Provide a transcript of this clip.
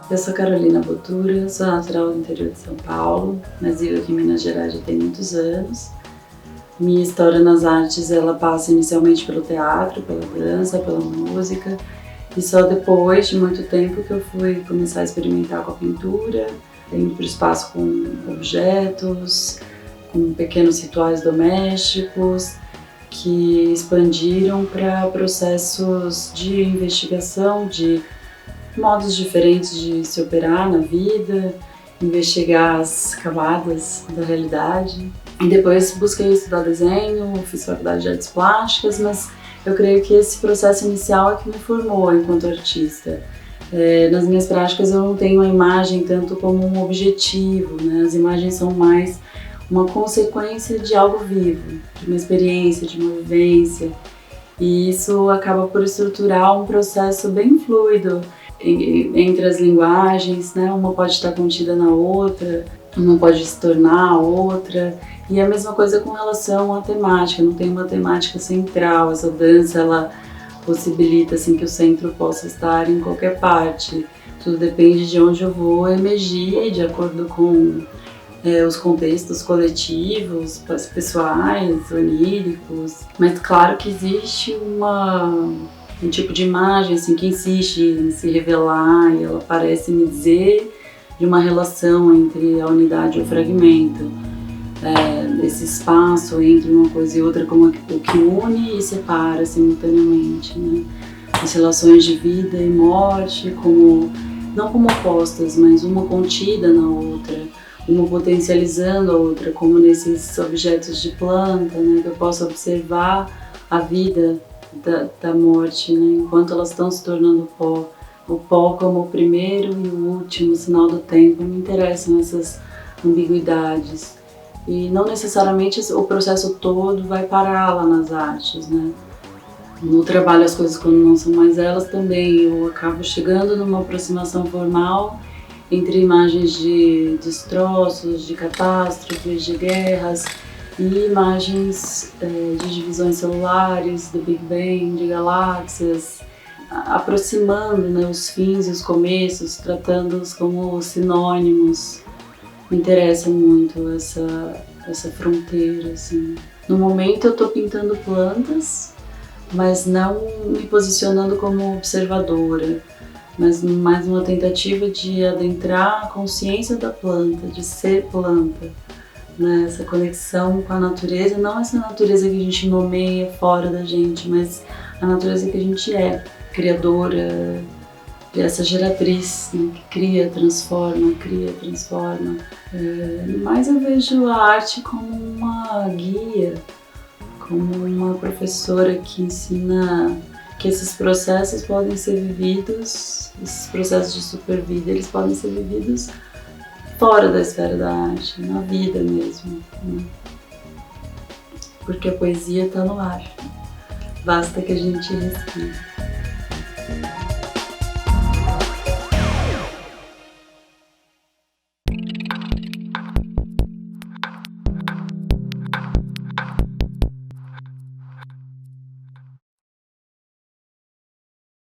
Eu sou Carolina Botura, sou natural do interior de São Paulo, mas vivo aqui em Minas Gerais já tem muitos anos. Minha história nas artes, ela passa inicialmente pelo teatro, pela dança, pela música, e só depois de muito tempo que eu fui começar a experimentar com a pintura, indo para o espaço com objetos, com pequenos rituais domésticos, que expandiram para processos de investigação, de modos diferentes de se operar na vida, investigar as camadas da realidade. E depois busquei estudar desenho, fiz faculdade de artes plásticas, mas eu creio que esse processo inicial é que me formou enquanto artista. Nas minhas práticas eu não tenho a imagem tanto como um objetivo, né? As imagens são mais uma consequência de algo vivo, de uma experiência, de uma vivência. E isso acaba por estruturar um processo bem fluido entre as linguagens, né? Uma pode estar contida na outra, uma pode se tornar a outra. E a mesma coisa com relação à temática, não tem uma temática central. Essa dança, ela possibilita assim, que o centro possa estar em qualquer parte. Tudo depende de onde eu vou emergir, de acordo com os contextos coletivos, pessoais, oníricos. Mas claro que existe um tipo de imagem assim, que insiste em se revelar e ela parece me dizer de uma relação entre a unidade e o fragmento. Esse espaço entre uma coisa e outra como o que une e separa simultaneamente, né? As relações de vida e morte não como opostas, mas uma contida na outra, uma potencializando a outra, como nesses objetos de planta, né? Que eu posso observar a vida da morte, né? Enquanto elas estão se tornando pó. O pó como o primeiro e o último sinal do tempo. Me interessam essas ambiguidades. E não necessariamente o processo todo vai parar lá nas artes, né? No trabalho, as coisas quando não são mais elas também, eu acabo chegando numa aproximação formal entre imagens de destroços, de catástrofes, de guerras e imagens de divisões celulares, do Big Bang, de galáxias, aproximando, né, os fins e os começos, tratando-os como sinônimos. Me interessa muito essa fronteira, assim. No momento eu estou pintando plantas, mas não me posicionando como observadora, mas mais uma tentativa de adentrar a consciência da planta, de ser planta, né? Essa conexão com a natureza, não essa natureza que a gente nomeia fora da gente, mas a natureza que a gente é, criadora, essa geratriz, né, que cria, transforma. Mas eu vejo a arte como uma guia, como uma professora que ensina que esses processos podem ser vividos, esses processos de supervida, eles podem ser vividos fora da esfera da arte, na vida mesmo, né? Porque a poesia está no ar, basta que a gente respire.